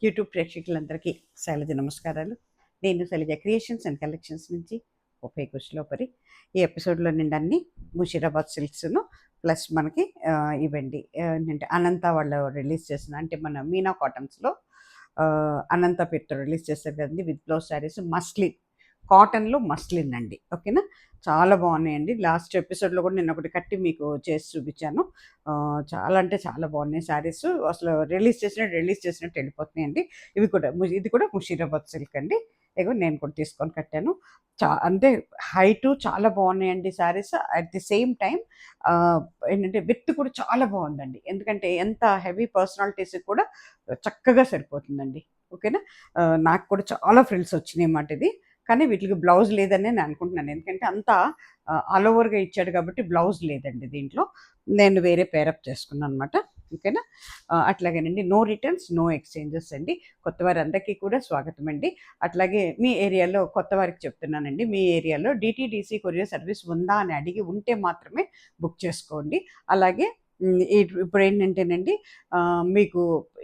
YouTube ప్రేక్షకులందరికీ శైలజ నమస్కారాలు. నేను శైలజ క్రియేషన్స్ అండ్ కలెక్షన్స్ నుంచి ఒకే కుషిలోపరి. ఈ ఎపిసోడ్లో నిండి అన్ని ముషీరాబాద్ సిల్క్స్ను ప్లస్ మనకి ఇవండి ఏంటంటే అనంత వాళ్ళు రిలీజ్ చేసిన అంటే మన మీనా కాటన్స్లో అనంత పేరుతో రిలీజ్ చేస్తారు కదండి విత్ బ్లౌజ్ శారీస్ మస్లిన్ కాటన్లో మస్లిన్ అండి. ఓకేనా, చాలా బాగున్నాయండి. లాస్ట్ ఎపిసోడ్లో కూడా నేను ఒకటి కట్టి మీకు చేసి చూపించాను. చాలా అంటే చాలా బాగున్నాయి శారీస్. అసలు రిలీజ్ చేసినట్టు వెళ్ళిపోతున్నాయండి. ఇది కూడా ముషీరాబాద్ సిల్క్ అండి. ఇగో నేను కూడా తీసుకొని కట్టాను. అంటే హైటు చాలా బాగున్నాయండి saris. At the same time ఏంటంటే విత్ కూడా చాలా బాగుందండి. ఎందుకంటే ఎంత హెవీ పర్సనాలిటీస్కి కూడా చక్కగా సరిపోతుందండి. ఓకేనా, నాకు కూడా చాలా ఫ్రిల్స్ వచ్చినాయి అన్నమాట ఇది. కానీ వీటికి బ్లౌజ్ లేదని నేను అనుకుంటున్నాను. ఎందుకంటే అంతా ఆల్ ఓవర్గా ఇచ్చాడు కాబట్టి బ్లౌజ్ లేదండి దీంట్లో. నేను వేరే పేరప్ చేసుకున్నాను అనమాట. ఓకేనా, అట్లాగేనండి. నో రిటర్న్స్, నో ఎక్స్చేంజెస్ అండి. కొత్త వారందరికీ కూడా స్వాగతం అండి. అట్లాగే మీ ఏరియాలో కొత్త వారికి చెప్తున్నానండి, మీ ఏరియాలో డిటీడీసీ కొరియర్ సర్వీస్ ఉందా అని అడిగి ఉంటే మాత్రమే బుక్ చేసుకోండి. అలాగే ఇప్పుడు ఏంటంటేనండి, మీకు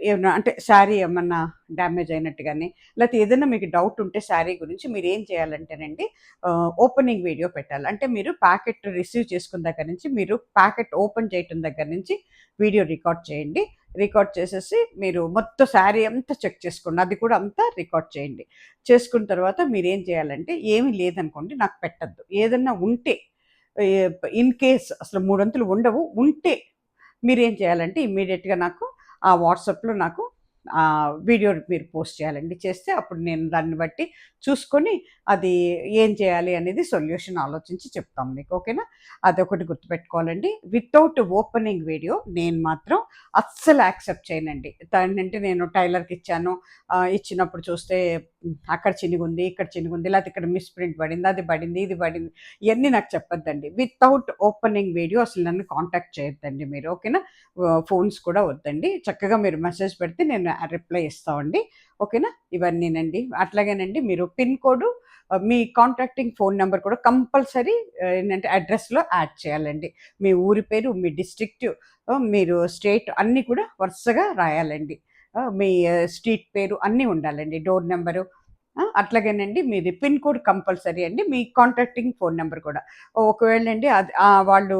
ఏమన్నా అంటే శారీ ఏమన్నా డ్యామేజ్ అయినట్టు కానీ లేకపోతే ఏదైనా మీకు డౌట్ ఉంటే శారీ గురించి మీరు ఏం చేయాలంటేనండి, ఓపెనింగ్ వీడియో పెట్టాలి. అంటే మీరు ప్యాకెట్ రిసీవ్ చేసుకున్న దగ్గర నుంచి మీరు ప్యాకెట్ ఓపెన్ చేయటం దగ్గర నుంచి వీడియో రికార్డ్ చేయండి. రికార్డ్ చేసేసి మీరు మొత్తం శారీ అంతా చెక్ చేసుకోండి. అది కూడా అంతా రికార్డ్ చేయండి. చేసుకున్న తర్వాత మీరు ఏం చేయాలంటే, ఏమీ లేదనుకోండి నాకు పెట్టద్దు. ఏదన్నా ఉంటే ఇన్ కేస్ అసలు మూడొంతులు ఉండవు ఉంటే మీరేం చేయాలంటే ఇమ్మీడియట్గా నాకు ఆ వాట్సాప్లో నాకు వీడియో మీరు పోస్ట్ చేయాలండి. చేస్తే అప్పుడు నేను దాన్ని బట్టి చూసుకొని అది ఏం చేయాలి అనేది సొల్యూషన్ ఆలోచించి చెప్తాం మీకు. ఓకేనా, అదొకటి గుర్తుపెట్టుకోవాలండి. వితౌట్ ఓపెనింగ్ వీడియో నేను మాత్రం అస్సలు యాక్సెప్ట్ చేయనండి. దాన్నంటే నేను టైలర్కి ఇచ్చాను, ఇచ్చినప్పుడు చూస్తే అక్కడ చినిగుంది, ఇక్కడ చినిగుంది, లేకపోతే ఇక్కడ మిస్ ప్రింట్ పడింది, అది పడింది, ఇది పడింది, ఇవన్నీ నాకు చెప్పొద్దండి. వితౌట్ ఓపెనింగ్ వీడియో అసలు నన్ను కాంటాక్ట్ చేయొద్దండి మీరు. ఓకేనా, ఫోన్స్ కూడా వద్దండి. చక్కగా మీరు మెసేజ్ పెడితే నేను రిప్లై ఇస్తామండి. ఓకేనా, ఇవన్నీనండి. అట్లాగేనండి, మీరు పిన్ కోడ్, మీ కాంటాక్టింగ్ ఫోన్ నెంబర్ కూడా కంపల్సరీ ఏంటంటే అడ్రస్లో యాడ్ చేయాలండి. మీ ఊరి పేరు, మీ డిస్ట్రిక్ట్, మీరు స్టేట్ అన్నీ కూడా వరుసగా రాయాలండి. మీ స్ట్రీట్ పేరు అన్నీ ఉండాలండి, డోర్ నెంబరు. అట్లాగేనండి మీది పిన్ కోడ్ కంపల్సరీ అండి. మీ కాంటాక్టింగ్ ఫోన్ నెంబర్ కూడా. ఒకవేళ అండి అది వాళ్ళు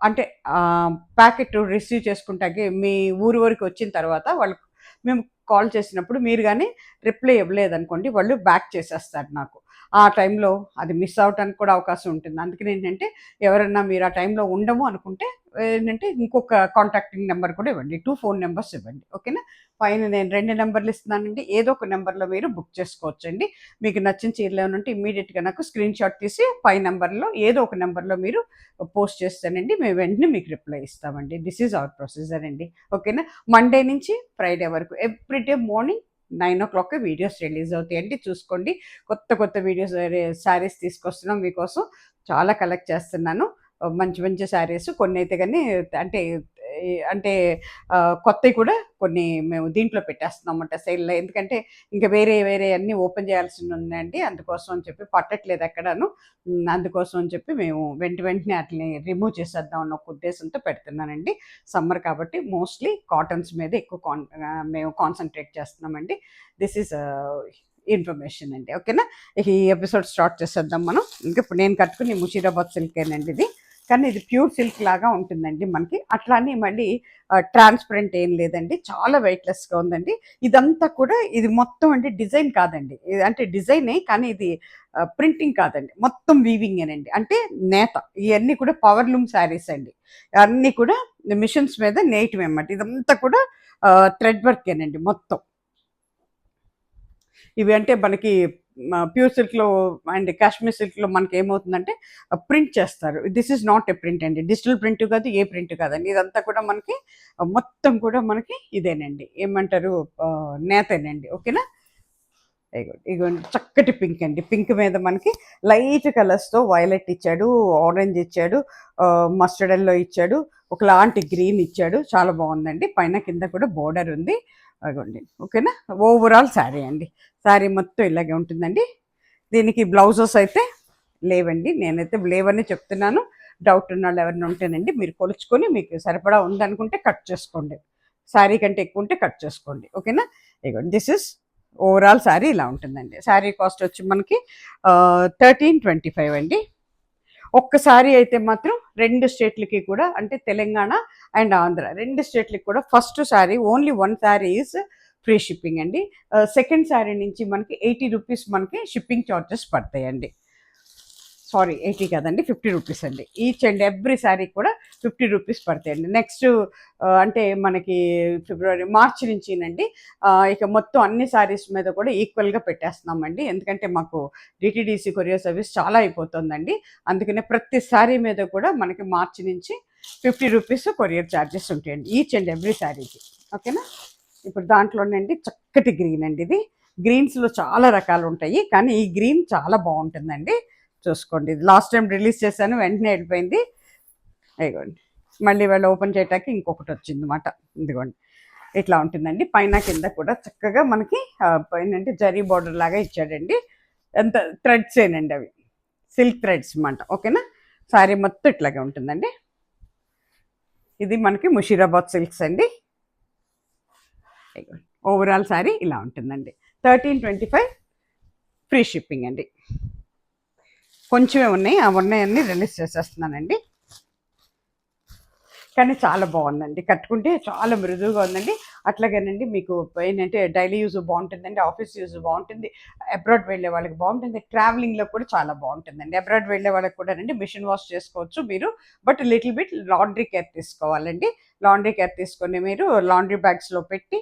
అంటే ప్యాకెట్ రిసీవ్ చేసుకుంటాకి మీ ఊరి వరకు వచ్చిన తర్వాత వాళ్ళు మేము కాల్ చేసినప్పుడు మీరు కానీ రిప్లై ఇవ్వలేదనుకోండి, వాళ్ళు బ్యాక్ చేసేస్తారు నాకు. ఆ టైంలో అది మిస్ అవ్వటానికి కూడా అవకాశం ఉంటుంది. అందుకని ఏంటంటే ఎవరన్నా మీరు ఆ టైంలో ఉండము అనుకుంటే ఏంటంటే ఇంకొక కాంటాక్టింగ్ నెంబర్ కూడా ఇవ్వండి. 2 ఫోన్ నెంబర్స్ ఇవ్వండి. ఓకేనా, పైన నేను 2 నెంబర్లు ఇస్తున్నానండి. ఏదో ఒక నెంబర్లో మీరు బుక్ చేసుకోవచ్చండి. మీకు నచ్చిన చీరలు ఏమైనా ఉంటే ఇమ్మీడియట్గా నాకు స్క్రీన్ షాట్ తీసి పై నెంబర్లో ఏదో ఒక నెంబర్లో మీరు పోస్ట్ చేస్తానండి. మేము వెంటనే మీకు రిప్లై ఇస్తామండి. దిస్ ఈజ్ అవర్ ప్రొసీజర్ అండి. ఓకేనా, మండే నుంచి ఫ్రైడే వరకు everyday morning 9 o'clock videos release అవుతాయండి. చూసుకోండి. కొత్త కొత్త వీడియోస్ శారీస్ తీసుకొస్తున్నాం మీకోసం. చాలా కలెక్ట్ చేస్తున్నాను. మంచి మంచి శారీస్ కొన్ని అయితే కానీ అంటే అంటే కొత్తవి కూడా కొన్ని మేము దీంట్లో పెట్టేస్తున్నాం అన్నమాట సేల్లో. ఎందుకంటే ఇంకా వేరే వేరే అన్నీ ఓపెన్ చేయాల్సి ఉందండి. అందుకోసం అని చెప్పి పట్టట్లేదు ఎక్కడాను. అందుకోసం అని చెప్పి మేము వెంటనే వాటిని రిమూవ్ చేసేద్దాం అన్న ఒక ఉద్దేశంతో పెడుతున్నానండి. సమ్మర్ కాబట్టి మోస్ట్లీ కాటన్స్ మీద ఎక్కువ మేము కాన్సన్ట్రేట్ చేస్తున్నామండి. దిస్ ఈజ్ ఇన్ఫర్మేషన్ అండి. ఓకేనా, ఈ ఎపిసోడ్ స్టార్ట్ చేసేద్దాం మనం. ఇంకా ఇప్పుడు నేను కట్టుకుని ముషీరాబాద్ సిల్కేనండి ఇది. కానీ ఇది ప్యూర్ సిల్క్ లాగా ఉంటుందండి మనకి. అట్లానే మళ్ళీ ట్రాన్స్పరెంట్ ఏం లేదండి. చాలా వెయిట్లెస్గా ఉందండి. ఇదంతా కూడా ఇది మొత్తం అంటే డిజైన్ కాదండి, అంటే డిజైనే కానీ ఇది ప్రింటింగ్ కాదండి, మొత్తం వీవింగేనండి. అంటే నేత. ఇవన్నీ కూడా పవర్ లూమ్ శారీస్ అండి. అన్నీ కూడా మిషన్స్ మీద నేయటం అన్నమాట. ఇదంతా కూడా థ్రెడ్ వర్కేనండి మొత్తం. ఇవి అంటే మనకి ప్యూర్ సిల్క్లో అండ్ కాశ్మీర్ సిల్క్లో మనకి ఏమవుతుందంటే ప్రింట్ చేస్తారు. This is not a print అండి. డిజిటల్ ప్రింట్ కాదు, ఏ ప్రింట్ కాదండి. ఇదంతా కూడా మనకి మొత్తం కూడా మనకి ఇదేనండి, ఏమంటారు, నేతేనండి. ఓకేనా, ఇగోండి చక్కటి పింక్ అండి. పింక్ మీద మనకి లైట్ కలర్స్తో వైలెట్ ఇచ్చాడు, ఆరెంజ్ ఇచ్చాడు, మస్టర్డ్ ఎల్లో ఇచ్చాడు, ఒకలాంటి గ్రీన్ ఇచ్చాడు. చాలా బాగుందండి. పైన కింద కూడా బోర్డర్ ఉంది. అదిగోండి. ఓకేనా, ఓవరాల్ శారీ అండి. శారీ మొత్తం ఇలాగే ఉంటుందండి. దీనికి బ్లౌజెస్ అయితే లేవండి, నేనైతే లేవని చెప్తున్నాను. డౌట్ ఉన్న వాళ్ళు ఎవరైనా ఉంటేనండి మీరు కొలుచుకొని మీకు సరిపడా ఉందనుకుంటే కట్ చేసుకోండి. శారీ కంటే ఎక్కువ ఉంటే కట్ చేసుకోండి. ఓకేనా? ఇదిగోండి దిస్ ఇస్ ఓవరాల్ శారీ ఇలా ఉంటుందండి. శారీ కాస్ట్ వచ్చి మనకి 1325 అండి. ఒక్కసారి అయితే మాత్రం 2 స్టేట్లకి కూడా, అంటే తెలంగాణ అండ్ ఆంధ్ర 2 స్టేట్లకి కూడా first sari only 1 sari is free shipping అండి. సెకండ్ శారీ నుంచి మనకి 80 రూపీస్ మనకి షిప్పింగ్ ఛార్జెస్ పడతాయండి. సారీ 80 కాదండి, 50 రూపీస్ అండి. ఈచ్ అండ్ ఎవ్రీ శారీ కూడా 50 రూపీస్ పడతాయండి. నెక్స్ట్ అంటే మనకి మార్చి నుంచినండి ఇక మొత్తం అన్ని శారీస్ మీద కూడా ఈక్వల్గా పెట్టేస్తున్నామండి. ఎందుకంటే మాకు డిటీడీసీ కొరియర్ సర్వీస్ చాలా అయిపోతుందండి. అందుకనే ప్రతి శారీ మీద కూడా మనకి మార్చి నుంచి 50 రూపీస్ కొరియర్ ఛార్జెస్ ఉంటాయండి ఈచ్ అండ్ ఎవ్రీ శారీకి. ఓకేనా? ఇప్పుడు దాంట్లోనండి చక్కటి గ్రీన్ అండి. ఇది గ్రీన్స్లో చాలా రకాలు ఉంటాయి, కానీ ఈ గ్రీన్ చాలా బాగుంటుందండి. చూసుకోండి, ఇది లాస్ట్ టైం రిలీజ్ చేశాను, వెంటనే వెళ్ళిపోయింది. ఇదిగోండి, మళ్ళీ వాళ్ళు ఓపెన్ చేయటానికి ఇంకొకటి వచ్చింది అన్నమాట. ఇదిగోండి ఇట్లా ఉంటుందండి. పైన కింద కూడా చక్కగా మనకి పైన అంటే జరీ బార్డర్ లాగా ఇచ్చాడండి. ఎంత థ్రెడ్స్ ఏనండి, అవి సిల్క్ థ్రెడ్స్ అన్నమాట. ఓకేనా? శారీ మొత్తం ఇట్లాగే ఉంటుందండి. ఇది మనకి ముషీరాబాద్ సిల్క్స్ అండి. ఓవరాల్ శారీ ఇలా ఉంటుందండి. 1325 ఫ్రీ షిప్పింగ్ అండి. కొంచెమే ఉన్నాయి, ఆ ఉన్నాయన్నీ రిలీజ్ చేసేస్తున్నానండి. కానీ చాలా బాగుందండి, కట్టుకుంటే చాలా మృదువుగా ఉందండి. అట్లాగేనండి మీకు ఏంటంటే డైలీ యూజ్ బాగుంటుందండి, ఆఫీస్ యూజ్ బాగుంటుంది, అబ్రాడ్ వెళ్ళే వాళ్ళకి బాగుంటుంది, ట్రావెలింగ్లో కూడా చాలా బాగుంటుందండి. అబ్రాడ్ వెళ్ళే వాళ్ళకి కూడా అండి మిషన్ వాష్ చేసుకోవచ్చు మీరు, but little bit laundry care తీసుకోవాలండి. లాండ్రీ కేర్ తీసుకొని మీరు లాండ్రీ బ్యాగ్స్లో పెట్టి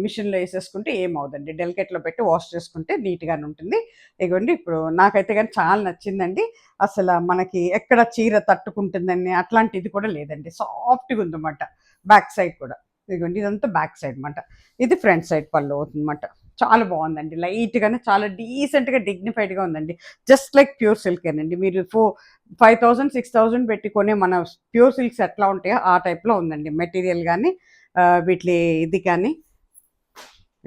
మిషన్లో వేసేసుకుంటే ఏమవుదండి, డెలికేట్లో పెట్టి వాష్ చేసుకుంటే నీట్గానే ఉంటుంది. ఇదిగోండి ఇప్పుడు నాకైతే కానీ చాలా నచ్చిందండి. అసలు మనకి ఎక్కడ చీర తట్టుకుంటుందని అట్లాంటిది కూడా లేదండి, సాఫ్ట్గా ఉందన్నమాట. బ్యాక్ సైడ్ కూడా ఇదిగోండి, ఇదంతా బ్యాక్ సైడ్ అనమాట. ఇది ఫ్రంట్ సైడ్ పళ్ళు అవుతుందన్నమాట. చాలా బాగుందండి, లైట్గానే చాలా డీసెంట్గా డిగ్నిఫైడ్గా ఉందండి. జస్ట్ లైక్ ప్యూర్ సిల్క్ అండి. మీరు 5000 6000 పెట్టుకునే మన ప్యూర్ సిల్క్స్ ఎట్లా ఉంటాయో ఆ టైప్లో ఉందండి మెటీరియల్ కానీ వీటి ఇది కానీ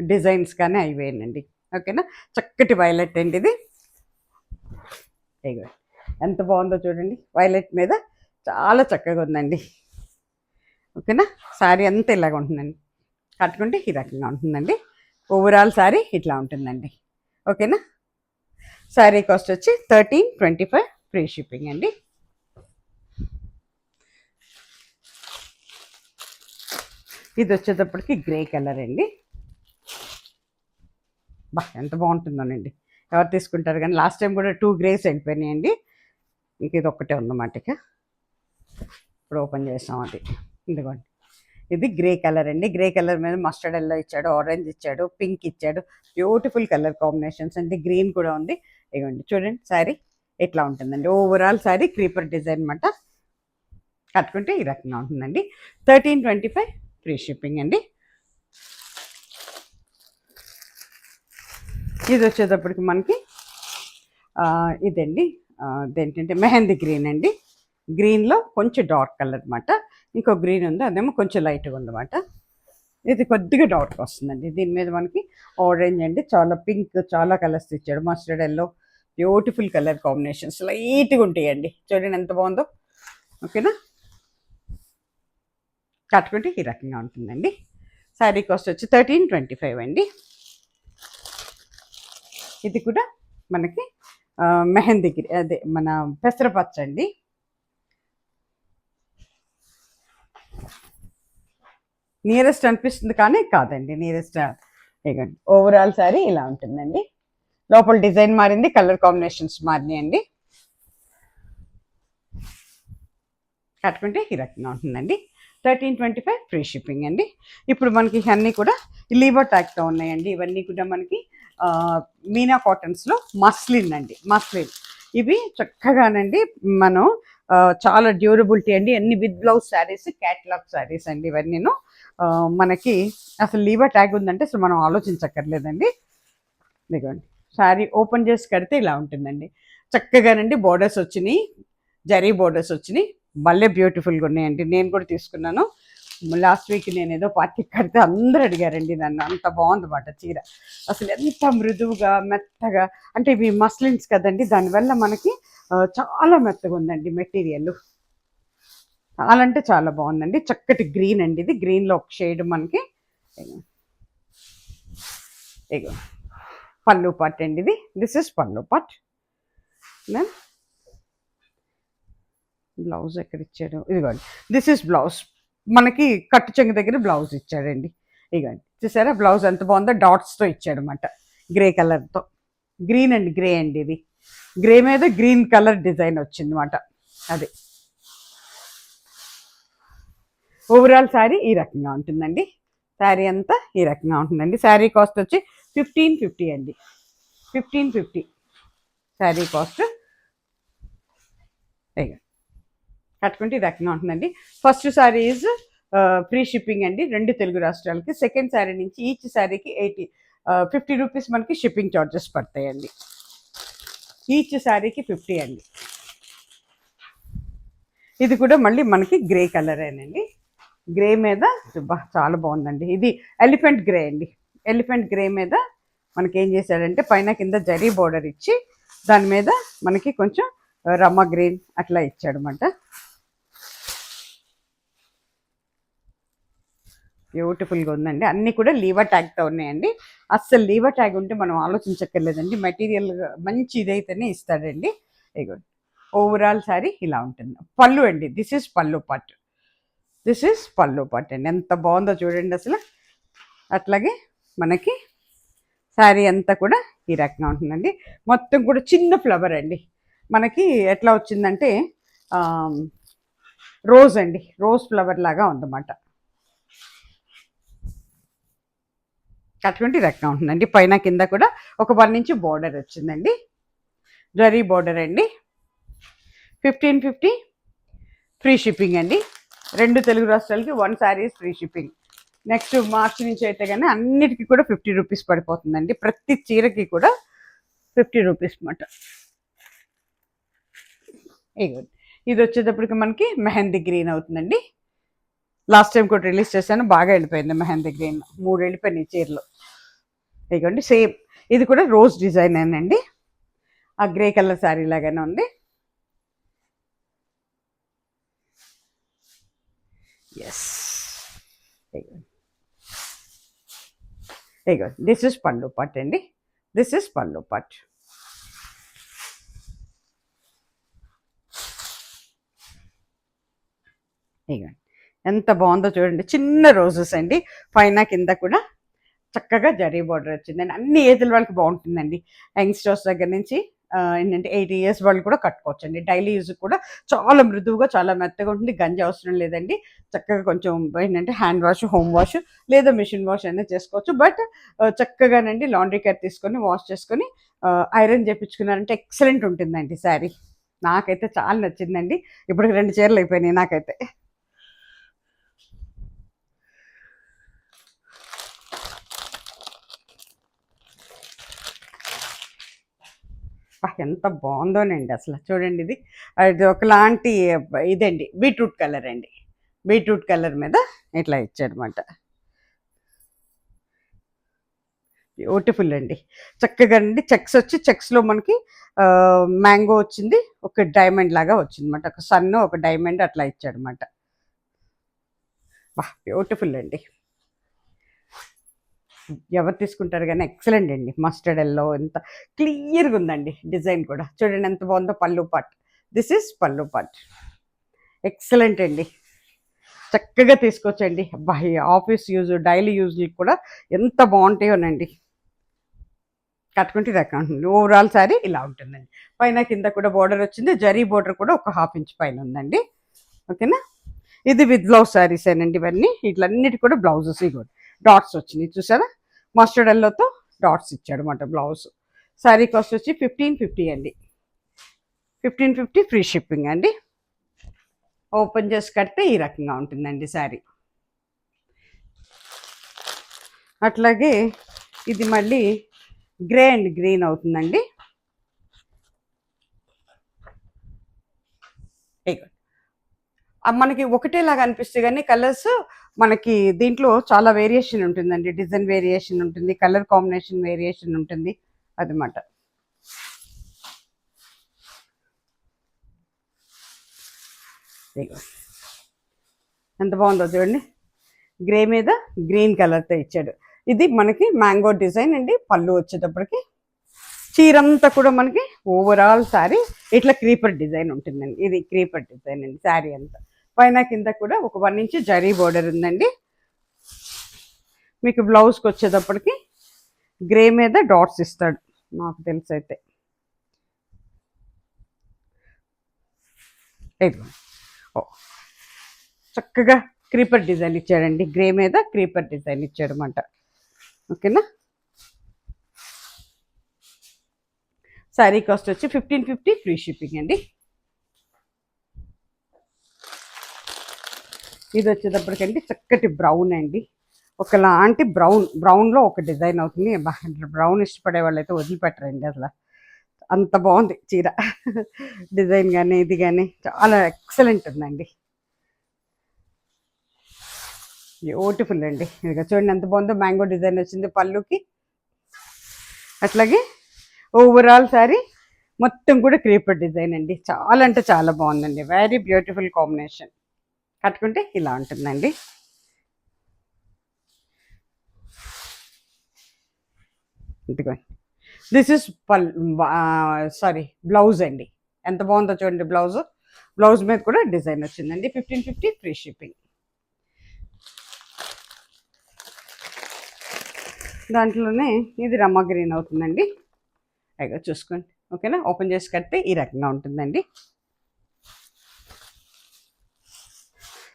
డిజైన్స్ కానీ అయిపోయానండి. ఓకేనా? చక్కటి వైలెట్ అండి ఇది. ఎంత బాగుందో చూడండి, వైలెట్ మీద చాలా చక్కగా ఉందండి. ఓకేనా? శారీ అంతా ఇలాగ ఉంటుందండి, కట్టుకుంటే ఈ రకంగా ఉంటుందండి. ఓవరాల్ శారీ ఇట్లా ఉంటుందండి. ఓకేనా? శారీ కాస్ట్ వచ్చి 1325 ఫ్రీ షిప్పింగ్ అండి. ఇది వచ్చేటప్పటికి గ్రే కలర్ అండి. బా ఎంత బాగుంటుందోనండి, ఎవరు తీసుకుంటారు కానీ. లాస్ట్ టైం కూడా 2 గ్రేస్ వెళ్ళిపోయినాయండి, ఇంక ఇది ఒక్కటే ఉందన్నమాట. ఇక ఇప్పుడు ఓపెన్ చేసాం అది. ఇదిగోండి, ఇది గ్రే కలర్ అండి. గ్రే కలర్ మీద మస్టర్డ్ ఎల్లో ఇచ్చాడు, ఆరెంజ్ ఇచ్చాడు, పింక్ ఇచ్చాడు, బ్యూటిఫుల్ కలర్ కాంబినేషన్స్ అండి. గ్రీన్ కూడా ఉంది. ఇదిగోండి చూడండి, శారీ ఇట్లా ఉంటుందండి. ఓవరాల్ శారీ క్రీపర్ డిజైన్ అనమాట. కట్టుకుంటే ఈ రకంగా ఉంటుందండి. 1325 ఫ్రీ షిప్పింగ్ అండి. ఇది వచ్చేటప్పటికి మనకి ఇదండి, ఇదేంటంటే మెహందీ గ్రీన్ అండి. గ్రీన్లో కొంచెం డార్క్ కలర్ అనమాట. ఇంకో గ్రీన్ ఉంది, అదేమో కొంచెం లైట్గా ఉందన్నమాట. ఇది కొద్దిగా డార్క్ వస్తుందండి. దీని మీద మనకి ఆరెంజ్ అండి, చాలా పింక్, చాలా కలర్స్ ఇచ్చాడు. Mustard yellow, beautiful colour combinations లైట్గా ఉంటాయండి. చూడండి ఎంత బాగుందో. ఓకేనా? కట్టుకుంటే ఈ రకంగా ఉంటుందండి. శారీ కాస్ట్ వచ్చి 1325 అండి. ఇది కూడా మనకి మెహందీ అదే మన పెసరపచ్చ అండి. నియరెస్ట్ అనిపిస్తుంది కానీ కాదండి, నియరెస్ట్ ఇవ్వండి. ఓవరాల్ శారీ ఇలా ఉంటుందండి. లోపల డిజైన్ మారింది, కలర్ కాంబినేషన్స్ మారినాయండి. కట్టుకుంటే ఈ రకంగా ఉంటుందండి. 1325 ఫ్రీ షిప్పింగ్ అండి. ఇప్పుడు మనకి అన్నీ కూడా లీవర్ ట్యాక్తో ఉన్నాయండి. ఇవన్నీ కూడా మనకి మీనా కాటన్స్లో మస్లిన్ అండి. మస్లిన్ ఇవి చక్కగానండి, మనం చాలా డ్యూరబిలిటీ అండి. అన్ని with blouse saris, catalogue saris అండి ఇవన్నీను. మనకి అసలు లీవర్ ట్యాగ్ ఉందంటే అసలు మనం ఆలోచించక్కర్లేదండి. ఇదిగోండి, శారీ ఓపెన్ చేసి కడితే ఇలా ఉంటుందండి. చక్కగానండి బోర్డర్స్ వచ్చినాయి, జరీ బోర్డర్స్ వచ్చినాయి, భలే బ్యూటిఫుల్గా ఉన్నాయండి. నేను కూడా తీసుకున్నాను. లాస్ట్ వీక్ నేను ఏదో పార్టీకి కడితే అందరూ అడిగారండి నన్ను, అంత బాగుందన్నమాట చీర. అసలు ఎంత మృదువుగా మెత్తగా, అంటే ఇవి మస్లిన్స్ కదండి, దానివల్ల మనకి చాలా మెత్తగా ఉందండి మెటీరియల్. చాలా అంటే చాలా బాగుందండి. చక్కటి గ్రీన్ అండి, ఇది గ్రీన్లో ఒక షేడ్ మనకి. ఇగో పళ్ళు పాట్ అండి ఇది. దిస్ ఇస్ పళ్ళు పాట్. బ్లౌజ్ ఎక్కడ ఇచ్చాడు, ఇదిగోండి. This is blouse. మనకి కట్టు చెంగు దగ్గర బ్లౌజ్ ఇచ్చాడండి. ఇదిగోండి, చూసారా బ్లౌజ్ ఎంత బాగుందో, డాట్స్తో ఇచ్చాడు అనమాట, గ్రే కలర్తో. గ్రీన్ అండి, గ్రే అండి ఇది. గ్రే మీద గ్రీన్ కలర్ డిజైన్ వచ్చింది అనమాట. అది ఓవరాల్ శారీ ఈ రకంగా ఉంటుందండి. శారీ అంతా ఈ రకంగా ఉంటుందండి. శారీ కాస్ట్ వచ్చి 1550 అండి. 1550 శారీ కాస్ట్. కట్టుకుంటే ఈ రకంగా ఉంటుందండి. First sari is free shipping అండి 2 తెలుగు రాష్ట్రాలకి. సెకండ్ శారీ నుంచి ఈచ్ శారీకి 50 రూపీస్ మనకి షిప్పింగ్ ఛార్జెస్ పడతాయండి. ఈచ్ శారీకి 50 అండి. ఇది కూడా మళ్ళీ మనకి గ్రే కలరేనండి. గ్రే మీద చాలా బాగుందండి. ఇది ఎలిఫెంట్ గ్రే అండి. ఎలిఫెంట్ గ్రే మీద మనకి ఏం చేశాడంటే పైన కింద జరీ బోర్డర్ ఇచ్చి దాని మీద మనకి కొంచెం రమ్మ గ్రీన్ అట్లా ఇచ్చాడనమాట. బ్యూటిఫుల్గా ఉందండి. అన్నీ కూడా లీవర్ ట్యాగ్తో ఉన్నాయండి. అస్సలు లీవర్ ట్యాగ్ ఉంటే మనం ఆలోచించక్కర్లేదండి. మెటీరియల్ మంచి ఇదైతేనే ఇస్తాడండి. ఇగో ఓవరాల్ శారీ ఇలా ఉంటుంది. పళ్ళు అండి, దిస్ ఈజ్ పళ్ళు పార్ట్. దిస్ ఈజ్ పళ్ళు పార్ట్ అండి. ఎంత బాగుందో చూడండి అసలు. అట్లాగే మనకి శారీ అంతా కూడా ఈ రకంగా ఉంటుందండి. మొత్తం కూడా చిన్న ఫ్లవర్ అండి. మనకి ఎట్లా వచ్చిందంటే రోజ్ అండి, రోజ్ ఫ్లవర్ లాగా ఉందన్నమాట. అటువంటి రకంగా ఉంటుందండి. పైన కింద కూడా ఒక 1 ఇంచ్ బోర్డర్ వచ్చిందండి, జరీ బోర్డర్ అండి. 1550 ఫ్రీ షిప్పింగ్ అండి. 2 తెలుగు రాష్ట్రాలకి 1 శారీ ఫ్రీ షిప్పింగ్. నెక్స్ట్ మార్చి నుంచి అయితే కానీ అన్నిటికీ కూడా 50 రూపీస్ పడిపోతుందండి. ప్రతి చీరకి కూడా 50 రూపీస్ అన్నమాట. ఇది వచ్చేటప్పటికి మనకి మెహందీ గ్రీన్ అవుతుందండి. లాస్ట్ టైం కూడా రిలీజ్ చేశాను, బాగా వెళ్ళిపోయింది మెహందీ గ్రీన్. 3 వెళ్ళిపోయినాయి చీరలు. ఇదిగోండి సేమ్, ఇది కూడా రోజ్ డిజైన్ అండి. ఆ గ్రే కలర్ శారీ లాగానే ఉంది. ఎస్, ఇగో దిస్ ఇస్ పళ్ళు పాట్ అండి. దిస్ ఇస్ పళ్ళు పాట్. ఇగోండి ఎంత బాగుందో చూడండి. చిన్న రోజెస్ అండి, పైన కింద కూడా చక్కగా జరీ బార్డర్ వచ్చిందండి. అన్ని ఏజ్ల వాళ్ళకి బాగుంటుందండి. యంగ్స్టర్స్ దగ్గర నుంచి ఏంటంటే 80 ఇయర్స్ వాళ్ళు కూడా కట్టుకోవచ్చండి. డైలీ యూజ్ కూడా చాలా మృదువుగా, చాలా మెత్తగా ఉంటుంది. గంజి అవసరం లేదండి. చక్కగా కొంచెం ఏంటంటే హ్యాండ్ వాష్, హోమ్ వాష్ లేదా మిషన్ వాష్ అయినా చేసుకోవచ్చు. బట్ చక్కగానండి లాండ్రీ కేర్ తీసుకొని వాష్ చేసుకొని ఐరన్ చేయించుకున్నారంటే ఎక్సలెంట్ ఉంటుందండి శారీ. నాకైతే చాలా నచ్చిందండి. ఇప్పుడు 2 చీరలు అయిపోయినాయి నాకైతే. ఎంత బాగుందోనండి అసలు చూడండి. ఇది ఒకలాంటి ఇదండి, బీట్రూట్ కలర్ అండి. బీట్రూట్ కలర్ మీద ఇట్లా ఇచ్చాడనమాట. బ్యూటిఫుల్ అండి. చక్కగా అండి చెక్స్ వచ్చి, చెక్స్లో మనకి మ్యాంగో వచ్చింది, ఒక డైమండ్ లాగా వచ్చింది అనమాట. ఒక సన్ను, ఒక డైమండ్ అట్లా ఇచ్చాడనమాట. బ్యూటిఫుల్ అండి. ఎవరు తీసుకుంటారు కానీ ఎక్సలెంట్ అండి. మస్టర్డ్ ఎల్లో ఎంత క్లియర్గా ఉందండి. డిజైన్ కూడా చూడండి ఎంత బాగుందో. పళ్ళు పాట్. దిస్ ఈజ్ పళ్ళు పాట్. ఎక్సలెంట్ అండి. చక్కగా తీసుకొచ్చండి. అబ్బాయి ఆఫీస్ యూజ్, డైలీ యూజ్ కూడా ఎంత బాగుంటాయోనండి. కట్టుకుంటే రకం ఉంటుంది. ఓవరాల్ శారీ ఇలా ఉంటుందండి. పైన కింద కూడా బోర్డర్ వచ్చింది. జరీ బోర్డర్ కూడా ఒక 1/2 ఇంచ్ పైన ఉందండి. ఓకేనా. ఇది విత్ బ్లౌజ్ శారీస్ ఏనండి ఇవన్నీ. వీటిలన్నిటి కూడా బ్లౌజెస్ కూడా డాట్స్ వచ్చినాయి చూసారా. మస్టర్డ్ ఎల్లోతో డాట్స్ ఇచ్చాడు అన్నమాట బ్లౌజ్. శారీ కాస్ట్ వచ్చి 1550 అండి. 1550 ఫ్రీ షిప్పింగ్ అండి. ఓపెన్ చేసి కడితే ఈ రకంగా ఉంటుందండి శారీ. అట్లాగే ఇది మళ్ళీ గ్రే అండ్ గ్రీన్ అవుతుందండి. మనకి ఒకటేలాగా అనిపిస్తే కానీ కలర్స్ మనకి దీంట్లో చాలా వేరియేషన్ ఉంటుందండి. డిజైన్ వేరియేషన్ ఉంటుంది, కలర్ కాంబినేషన్ వేరియేషన్ ఉంటుంది అదన్నమాట. ఎంత బాగుందో చూడండి, గ్రే మీద గ్రీన్ కలర్తో ఇచ్చాడు. ఇది మనకి మ్యాంగో డిజైన్ అండి. పళ్ళు వచ్చేటప్పటికి చీరంతా కూడా మనకి ఓవరాల్ శారీ ఇట్లా క్రీపర్ డిజైన్ ఉంటుందండి. ఇది క్రీపర్ డిజైన్ అండి శారీ అంతా. పైన కింద కూడా ఒక 1 ఇంచ్ జరీ బోర్డర్ ఉందండి. మీకు బ్లౌజ్కి వచ్చేటప్పటికి గ్రే మీద డాట్స్ ఇస్తాడు నాకు తెలిసి అయితే. ఓ చక్కగా క్రీపర్ డిజైన్ ఇచ్చాడండి. గ్రే మీద క్రీపర్ డిజైన్ ఇచ్చాడు అన్నమాట. ఓకేనా. శారీ కాస్ట్ వచ్చి 1550 ఫ్రీ షిప్పింగ్ అండి. ఇది వచ్చేటప్పటికండి చక్కటి బ్రౌన్ అండి. ఒకలాంటి బ్రౌన్లో ఒక డిజైన్ అవుతుంది. బ్రౌన్ ఇష్టపడే వాళ్ళైతే వదిలిపెట్టరండి అసలు, అంత బాగుంది చీర. డిజైన్ కానీ ఇది కానీ చాలా ఎక్సలెంట్ ఉందండి. బ్యూటిఫుల్ అండి. ఇక చూడండి ఎంత బాగుందో, మ్యాంగో డిజైన్ వచ్చింది పళ్ళుకి. అట్లాగే ఓవరాల్ శారీ మొత్తం కూడా క్రీపర్ డిజైన్ అండి. చాలా అంటే చాలా బాగుందండి. Very beautiful combination. కట్టుకుంటే ఇలా ఉంటుందండి. ఇదిగోండి, దిస్ ఇస్ బ్లౌజ్ అండి. ఎంత బాగుందో చూడండి బ్లౌజ్ మీద కూడా డిజైన్ వచ్చిందండి. 1550 ఫ్రీ షిప్పింగ్. దాంట్లోనే ఇది రమ్మ గ్రీన్ అవుతుందండి. అయ్యో చూసుకోండి. ఓకేనా. ఓపెన్ చేసి కడితే ఈ రకంగా ఉంటుందండి.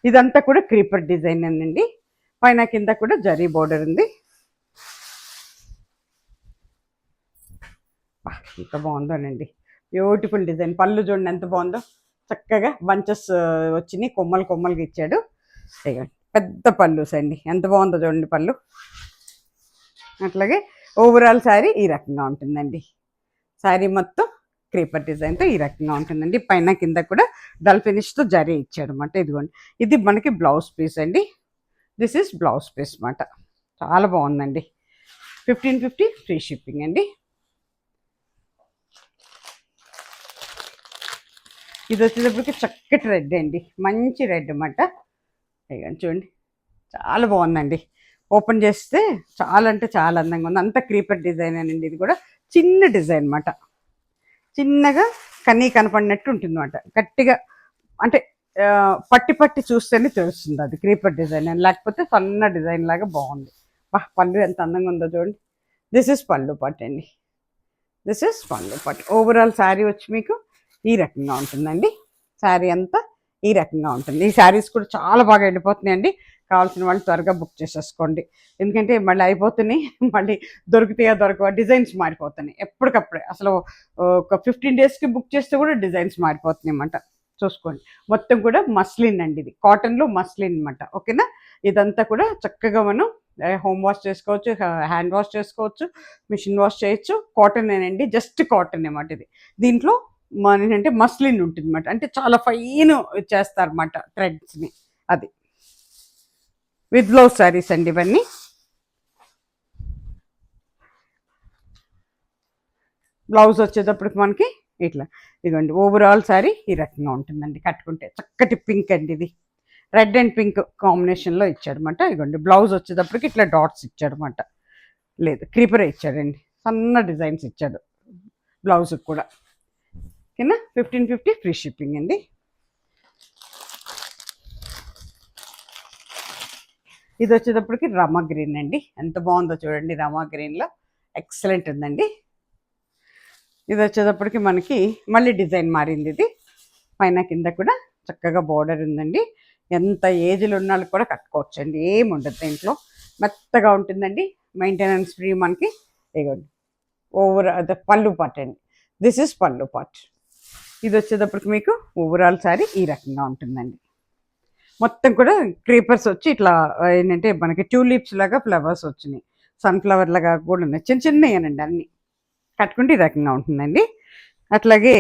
ఇదంతా కూడా క్రీపర్ డిజైన్ అండి. పైన కింద కూడా జరీ బోర్డర్ ఉంది. ఎంత బాగుందోనండి, బ్యూటిఫుల్ డిజైన్. పళ్ళు చూడండి ఎంత బాగుందో, చక్కగా బంచెస్ వచ్చినాయి, కొమ్మలుగా ఇచ్చాడు. పెద్ద పళ్ళుస్ అండి, ఎంత బాగుందో చూడండి పళ్ళు. అట్లాగే ఓవరాల్ శారీ ఈ రకంగా ఉంటుందండి. శారీ మొత్తం క్రీపర్ డిజైన్తో ఈ రకంగా ఉంటుందండి. పైన కింద కూడా డల్ ఫినిష్తో జరీ ఇచ్చాడు అనమాట. ఇదిగోండి, ఇది మనకి బ్లౌజ్ పీస్ అండి. దిస్ ఈస్ బ్లౌజ్ పీస్ అనమాట. చాలా బాగుందండి. 1550 ఫ్రీ షిప్పింగ్ అండి. ఇది వచ్చేటప్పటికి చక్కటి రెడ్ అండి, మంచి రెడ్ అన్నమాట. చూడండి చాలా బాగుందండి. ఓపెన్ చేస్తే చాలా అంటే చాలా అందంగా ఉంది. అంత క్రీపర్ డిజైన్ అండి. ఇది కూడా చిన్న డిజైన్ అన్నమాట. చిన్నగా కనపడినట్టు ఉంటుంది అన్నమాట. గట్టిగా అంటే పట్టి చూస్తేనే తెలుస్తుంది అది క్రీపర్ డిజైన్ అని, లేకపోతే సన్న డిజైన్ లాగా బాగుంది. పళ్ళు ఎంత అందంగా ఉందో చూడండి. దిస్ ఇస్ పళ్ళు పాట్ అండి. దిస్ ఇస్ పళ్ళు పాట్. ఓవరాల్ శారీ వచ్చి మీకు ఈ రకంగా ఉంటుందండి. శారీ అంతా ఈ రకంగా ఉంటుంది. ఈ శారీస్ కూడా చాలా బాగా వెళ్ళిపోతున్నాయండి. కావాల్సిన వాళ్ళు త్వరగా బుక్ చేసేసుకోండి. ఎందుకంటే మళ్ళీ అయిపోతున్నాయి, మళ్ళీ దొరకవా, డిజైన్స్ మారిపోతున్నాయి ఎప్పటికప్పుడే. అసలు ఒక 15 డేస్కి బుక్ చేస్తే కూడా డిజైన్స్ మారిపోతున్నాయి అన్నమాట. చూసుకోండి, మొత్తం కూడా మస్లిన్ అండి. ఇది కాటన్లో మస్లిన్ అన్నమాట. ఓకేనా. ఇదంతా కూడా చక్కగా మనం హోమ్ వాష్ చేసుకోవచ్చు, హ్యాండ్ వాష్ చేసుకోవచ్చు, మిషన్ వాష్ చేయొచ్చు. కాటన్ ఏనండి, జస్ట్ కాటన్ అన్నమాట. ఇది దీంట్లో ఏంటంటే మస్లిన్ ఉంటుంది అన్నమాట. అంటే చాలా ఫైన్ చేస్తారన్నమాట థ్రెడ్స్ని. అది విత్ బ్లౌజ్ శారీస్ అండి ఇవన్నీ. బ్లౌజ్ వచ్చేటప్పటికి మనకి ఇట్లా ఇదిగోండి, ఓవరాల్ శారీ ఈ రకంగా ఉంటుందండి. కట్టుకుంటే చక్కటి పింక్ అండి. ఇది రెడ్ అండ్ పింక్ కాంబినేషన్లో ఇచ్చాడనమాట. ఇదిగోండి, బ్లౌజ్ వచ్చేటప్పటికి ఇట్లా డాట్స్ ఇచ్చాడనమాట. లేదు, క్రీపరే ఇచ్చాడండి, సన్న డిజైన్స్ ఇచ్చాడు బ్లౌజ్కి కూడా. ఓకేనా. 1550 ఫ్రీ షిప్పింగ్ అండి. ఇది వచ్చేటప్పటికి రమా గ్రీన్ అండి. ఎంత బాగుందో చూడండి, రమా గ్రీన్లో ఎక్సలెంట్ ఉందండి. ఇది వచ్చేటప్పటికి మనకి మళ్ళీ డిజైన్ మారింది. ఇది పైన కింద కూడా చక్కగా బోర్డర్ ఉందండి. ఎంత ఏజ్లు ఉన్న వాళ్ళు కూడా కట్టుకోవచ్చండి, ఏముండదు దీంట్లో. మెత్తగా ఉంటుందండి, మెయింటెనెన్స్ ఫ్రీ మనకి. ఇదిగోండి అదే పళ్ళు పార్ట్ అండి. దిస్ ఇస్ పళ్ళు పార్ట్. ఇది వచ్చేటప్పటికి మీకు ఓవరాల్ శారీ ఈ రకంగా ఉంటుందండి. మొత్తం కూడా క్రీపర్స్ వచ్చి ఇట్లా ఏంటంటే మనకి ట్యూలిప్స్ లాగా ఫ్లవర్స్ వచ్చినాయి, సన్ఫ్లవర్ లాగా కూడా ఉన్నాయి, చిన్నవేనండి అన్నీ. కట్టుకుంటే ఈ రకంగా ఉంటుందండి. అట్లాగే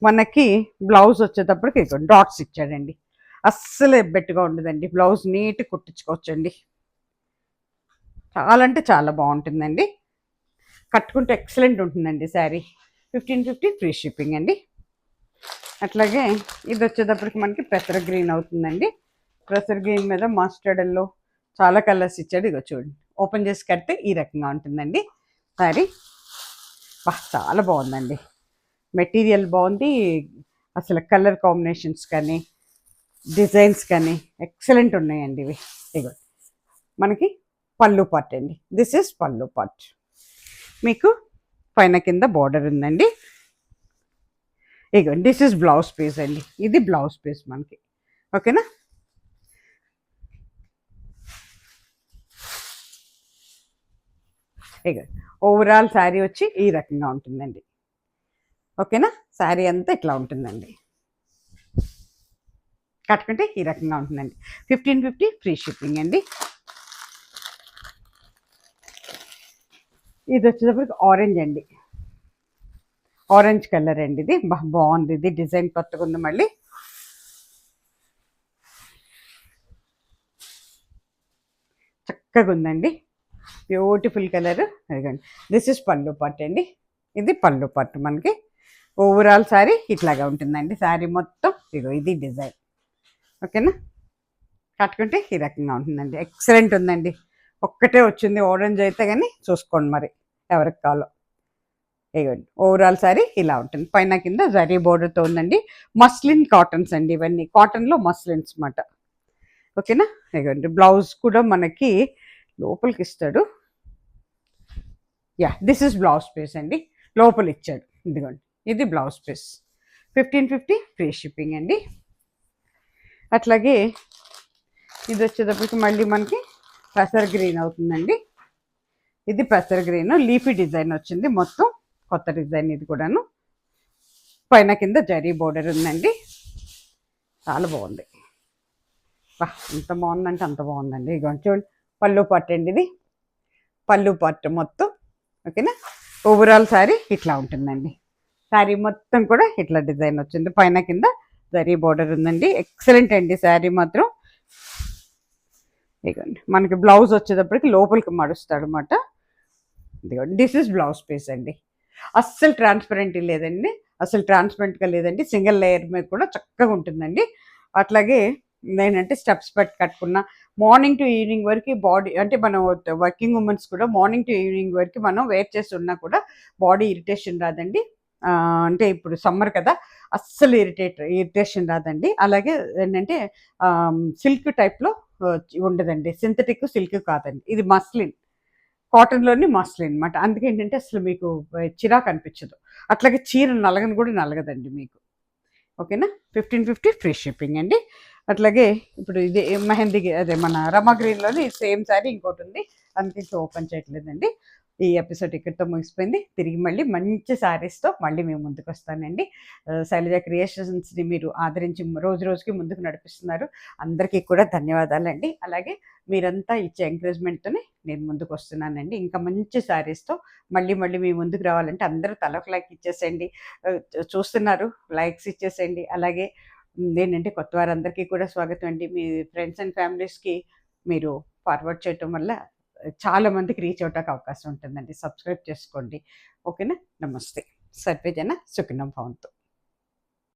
మనకి బ్లౌజ్ వచ్చేటప్పటికి డాట్స్ ఇచ్చాడండి. అస్సలు ఎబ్బెట్టుగా ఉండదండి, బ్లౌజ్ నీట్ కుట్టించుకోవచ్చండి. చాలా అంటే చాలా బాగుంటుందండి. కట్టుకుంటే ఎక్సలెంట్ ఉంటుందండి శారీ. 1550 ఫ్రీ షిప్పింగ్ అండి. అట్లాగే ఇది వచ్చేటప్పటికి మనకి పెసర గ్రీన్ అవుతుందండి. ప్రెసర్ గ్రీన్ మీద మస్టర్డ్ ఎల్లో చాలా కలర్స్ ఇచ్చాడు. ఇగో చూడండి, ఓపెన్ చేసి కడితే ఈ రకంగా ఉంటుందండి సారీ. చాలా బాగుందండి, మెటీరియల్ బాగుంది, అసలు కలర్ కాంబినేషన్స్ కానీ డిజైన్స్ కానీ ఎక్సలెంట్ ఉన్నాయండి ఇవి. ఇగో మనకి పళ్ళు పార్ట్ అండి, దిస్ ఇస్ పళ్ళు పార్ట్. మీకు పైన కింద బార్డర్ ఉందండి. ఇగో దిస్ ఇస్ బ్లౌజ్ పీస్ అండి, ఇది బ్లౌజ్ పీస్ మనకి. ఓకేనా, ఇక ఓవరాల్ శారీ వచ్చి ఈ రకంగా ఉంటుందండి. ఓకేనా, శారీ అంతా ఇట్లా ఉంటుందండి, కట్టుకుంటే ఈ రకంగా ఉంటుందండి. 1550 ఫ్రీ షిప్పింగ్ అండి. ఇది వచ్చేటప్పటికి ఆరెంజ్ అండి, ఆరెంజ్ కలర్ అండి. ఇది బాగుంది, ఇది డిజైన్ కొత్తగా ఉంది, మళ్ళీ చక్కగా ఉందండి, బ్యూటిఫుల్ కలర్. అదిగండి, దిస్ ఇస్ పళ్ళు పట్టు అండి, ఇది పళ్ళు పట్టు మనకి. ఓవరాల్ శారీ ఇట్లాగా ఉంటుందండి, శారీ మొత్తం ఇగో ఇది డిజైన్. ఓకేనా, కట్టుకుంటే ఈ రకంగా ఉంటుందండి, ఎక్సలెంట్ ఉందండి. ఒక్కటే వచ్చింది ఆరెంజ్ అయితే, కానీ చూసుకోండి మరి ఎవరికి కావాలో. ఇవ్వండి, ఓవరాల్ శారీ ఇలా ఉంటుంది, పైన కింద జరీ బోర్డర్తో ఉందండి. మస్లిన్ కాటన్స్ అండి, ఇవన్నీ కాటన్లో మస్లిన్స్ అన్నమాట. ఓకేనా, ఇవ్వండి, బ్లౌజ్ కూడా మనకి లోపలికి ఇస్తాడు. Yeah, this is blouse piece అండి, లోపల ఇచ్చాడు. ఇదిగోండి, ఇది బ్లౌజ్ పీస్. 1550 ఫ్రీ షిప్పింగ్ అండి. అట్లాగే ఇది వచ్చేటప్పటికి మళ్ళీ మనకి పెసర్ గ్రీన్ అవుతుందండి. ఇది పెసర్ గ్రీన్ లీఫీ డిజైన్ వచ్చింది, మొత్తం కొత్త డిజైన్ ఇది కూడాను. పైన కింద జరీ బోర్డర్ ఉందండి, చాలా బాగుంది. ఎంత బాగుందంటే అంత బాగుందండి. ఇక చూడండి, పళ్ళు పార్ట్ అండి, ఇది పళ్ళు పార్ట్ మొత్తం. ఓకేనా, ఓవరాల్ శారీ ఇట్లా ఉంటుందండి, శారీ మొత్తం కూడా ఇట్లా డిజైన్ వచ్చింది, పైన కింద జరీ బోర్డర్ ఉందండి. ఎక్సలెంట్ అండి శారీ మాత్రం. ఇదిగోండి, మనకి బ్లౌజ్ వచ్చేటప్పటికి లోపలికి మడుస్తాడు అనమాట. ఇదిగోండి, దిస్ ఇస్ బ్లౌజ్ పీస్ అండి. అస్సలు ట్రాన్స్పరెంట్ లేదండి, అసలు ట్రాన్స్పరెంట్గా లేదండి, సింగిల్ లేయర్ మీద కూడా చక్కగా ఉంటుందండి. అట్లాగే ఏంటంటే స్టెప్స్ పెట్టి కట్టుకున్న మార్నింగ్ టు ఈవినింగ్ వరకు బాడీ, అంటే మనం వర్కింగ్ ఉమెన్స్ కూడా మార్నింగ్ టు ఈవినింగ్ వరకు మనం వేర్ చేసి ఉన్నా కూడా బాడీ ఇరిటేషన్ రాదండి. అంటే ఇప్పుడు సమ్మర్ కదా, అస్సలు ఇరిటేషన్ రాదండి. అలాగే ఏంటంటే సిల్క్ టైప్లో ఉండదండి, సింథటిక్ సిల్క్ కాదండి, ఇది మస్లిన్, కాటన్లోని మస్లిన్ అనమాట. అందుకే ఏంటంటే అసలు మీకు చిరాకు అనిపించదు. అట్లాగే చీర నలగని కూడా నలగదండి మీకు. ఓకేనా, 1550 ఫ్రీ షిప్పింగ్ అండి. అట్లాగే ఇప్పుడు ఇది మెహందీ, అదే మన రమా గ్రీన్లోని సేమ్ శారీ ఇంకోటి ఉంది, అందుకే ఓపెన్ చేయట్లేదండి. ఈ ఎపిసోడ్ ఇక్కడితో ముగిసిపోయింది. తిరిగి మళ్ళీ మంచి శారీస్తో మళ్ళీ మేము ముందుకు వస్తానండి. శైలజ క్రియేషన్స్ని మీరు ఆదరించి రోజు రోజుకి ముందుకు నడిపిస్తున్నారు, అందరికీ కూడా ధన్యవాదాలండి. అలాగే మీరంతా ఇచ్చే ఎంకరేజ్మెంట్తోనే నేను ముందుకు వస్తున్నానండి. ఇంకా మంచి శారీస్తో మళ్ళీ మళ్ళీ మీ ముందుకు రావాలంటే అందరూ తలకు లైక్ ఇచ్చేసేయండి. చూస్తున్నారు, లైక్స్ ఇచ్చేసేయండి. అలాగే ఏంటంటే కొత్త వారందరికీ కూడా స్వాగతం అండి. మీ ఫ్రెండ్స్ అండ్ ఫ్యామిలీస్కి మీరు ఫార్వర్డ్ చేయటం వల్ల చాలా మందికి రీచ్ అవటానికి అవకాశం ఉంటుందండి. సబ్స్క్రైబ్ చేసుకోండి. ఓకేనా, నమస్తే. సర్వే జన సుఖినం భవంతు.